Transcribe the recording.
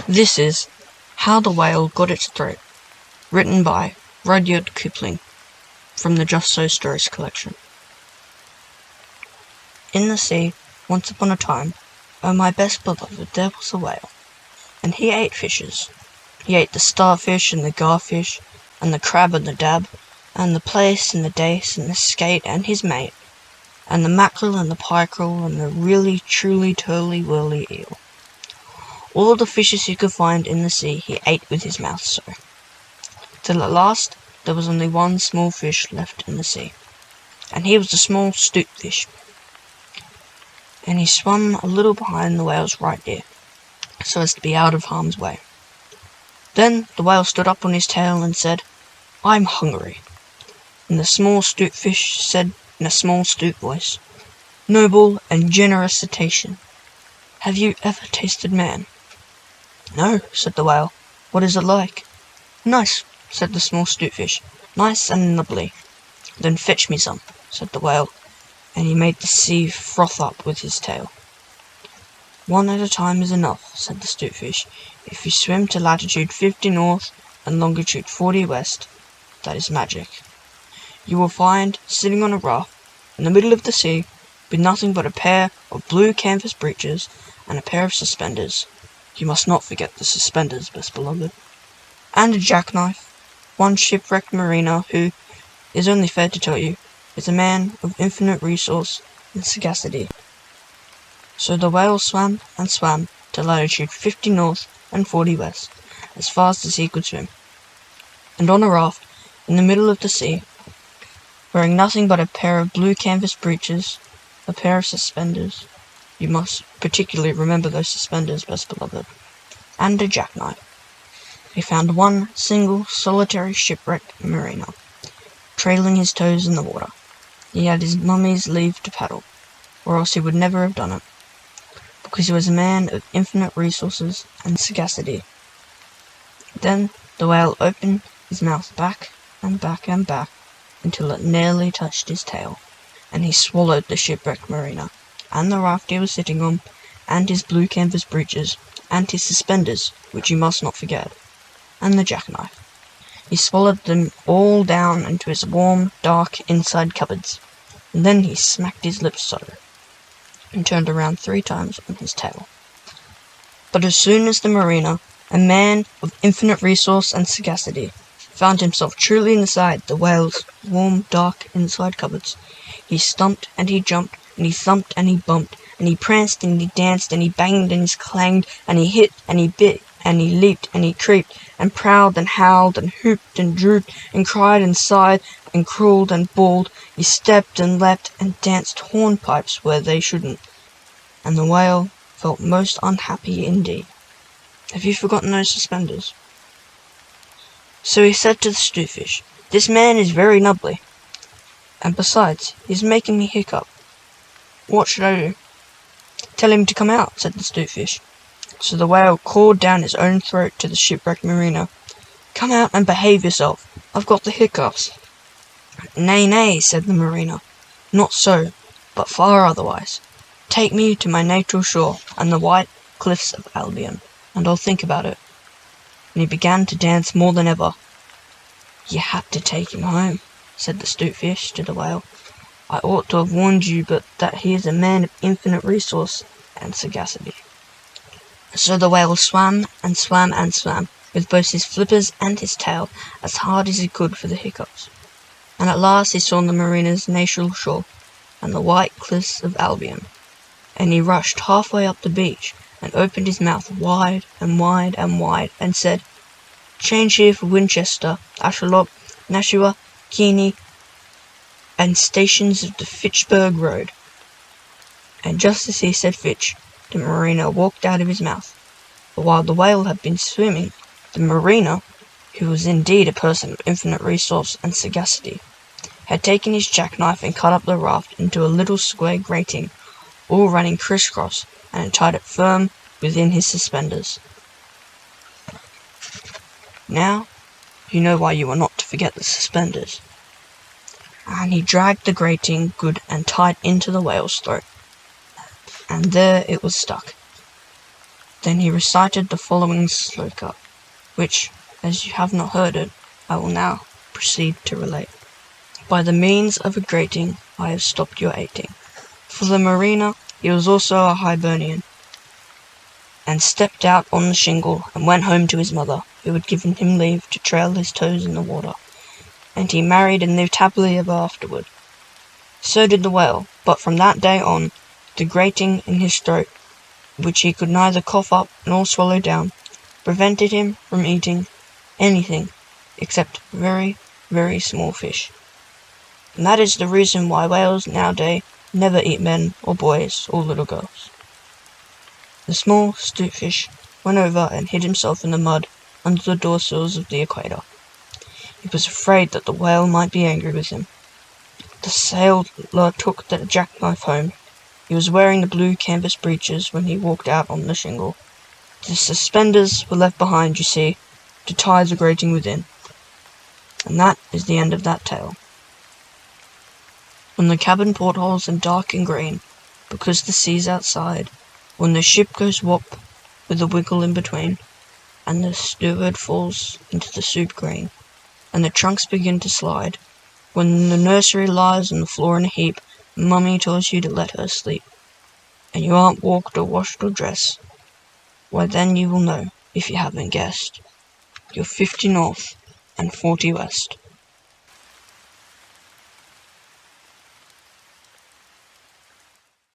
This is How the Whale Got Its Throat, written by Rudyard Kipling, from the Just So Stories collection. In the sea, once upon a time, oh my best beloved, there was a whale, and he ate fishes. He ate the starfish and the garfish, and the crab and the dab, and the plaice and the dace and the skate and his mate, and the mackerel and the pickerel and the really truly turly whirly eel. All the fishes he could find in the sea he ate with his mouth so, till at last there was only one small fish left in the sea, and he was a small 'stute fish, and he swam a little behind the whale's right ear, so as to be out of harm's way. Then the whale stood up on his tail and said, "I'm hungry." And the small 'stute fish said in a small 'stute voice, "Noble and generous cetacean, have you ever tasted man?" "No," said the whale. "What is it like?" "Nice," said the small 'stute fish. "Nice and nubbly." "Then fetch me some," said the whale, and he made the sea froth up with his tail. "One at a time is enough," said the 'stute fish. "If you swim to latitude 50 north and longitude 40 west, that is magic, you will find, sitting on a raft in the middle of the sea, with nothing but a pair of blue canvas breeches and a pair of suspenders. You must not forget the suspenders, best beloved. And a jackknife, one shipwrecked mariner who, is only fair to tell you, is a man of infinite resource and sagacity." So the whale swam and swam to latitude 50 north and 40 west, as fast as he could swim, and on a raft in the middle of the sea, wearing nothing but a pair of blue canvas breeches, a pair of suspenders, you must particularly remember those suspenders, best beloved, and a jackknife, he found one single solitary shipwrecked mariner, trailing his toes in the water. He had his mummy's leave to paddle, or else he would never have done it, because he was a man of infinite resources and sagacity. Then the whale opened his mouth back and back and back until it nearly touched his tail, and he swallowed the shipwrecked mariner, and the raft he was sitting on, and his blue canvas breeches, and his suspenders, which you must not forget, and the jackknife. He swallowed them all down into his warm, dark inside cupboards, and then he smacked his lips so, and turned around 3 times on his tail. But as soon as the mariner, a man of infinite resource and sagacity, found himself truly inside the whale's warm, dark inside cupboards, he stumped and he jumped, and he thumped and he bumped, and he pranced and he danced, and he banged and he clanged, and he hit and he bit, and he leaped and he creeped, and prowled and howled, and hooped and drooped, and cried and sighed, and crawled and bawled. He stepped and leapt and danced hornpipes where they shouldn't, and the whale felt most unhappy indeed. Have you forgotten those suspenders? So he said to the 'stute fish, "This man is very nubbly, and besides, he's making me hiccup. What should I do?" "Tell him to come out," said the 'stute fish. So the whale called down his own throat to the shipwrecked mariner, "Come out and behave yourself. I've got the hiccups." "Nay, nay," said the mariner, "not so, but far otherwise. Take me to my natural shore and the white cliffs of Albion, and I'll think about it." And he began to dance more than ever. "You had to take him home," said the 'stute fish to the whale. "I ought to have warned you, but that he is a man of infinite resource and sagacity." So the whale swam and swam and swam, with both his flippers and his tail, as hard as he could for the hiccups, and at last he saw the mariner's natural shore and the white cliffs of Albion, and he rushed halfway up the beach and opened his mouth wide and wide and wide, and said, "Change here for Winchester, Ashuelot, Nashua, Keene, and stations of the Fitchburg Road." And just as he said Fitch, the mariner walked out of his mouth. But while the whale had been swimming, the mariner, who was indeed a person of infinite resource and sagacity, had taken his jackknife and cut up the raft into a little square grating, all running crisscross, and had tied it firm within his suspenders. Now you know why you are not to forget the suspenders. And he dragged the grating good and tight into the whale's throat, and there it was stuck. Then he recited the following sloka, which, as you have not heard it, I will now proceed to relate. By the means of a grating I have stopped your eating. For the mariner, he was also a Hibernian, and stepped out on the shingle and went home to his mother, who had given him leave to trail his toes in the water, and he married and lived happily ever afterward. So did the whale, but from that day on, the grating in his throat, which he could neither cough up nor swallow down, prevented him from eating anything except very, very small fish. And that is the reason why whales nowadays never eat men or boys or little girls. The small stoatfish went over and hid himself in the mud under the dorsoils of the equator. He was afraid that the whale might be angry with him. The sailor took the jackknife home. He was wearing the blue canvas breeches when he walked out on the shingle. The suspenders were left behind, you see, to tie the grating within. And that is the end of that tale. When the cabin portholes are dark and green, because the sea's outside, when the ship goes whop, with a wiggle in between, and the steward falls into the soup green, and the trunks begin to slide, when the nursery lies on the floor in a heap, Mummy tells you to let her sleep, and you aren't walked or washed or dressed, why then you will know, if you haven't guessed, you're 50 north and 40 west.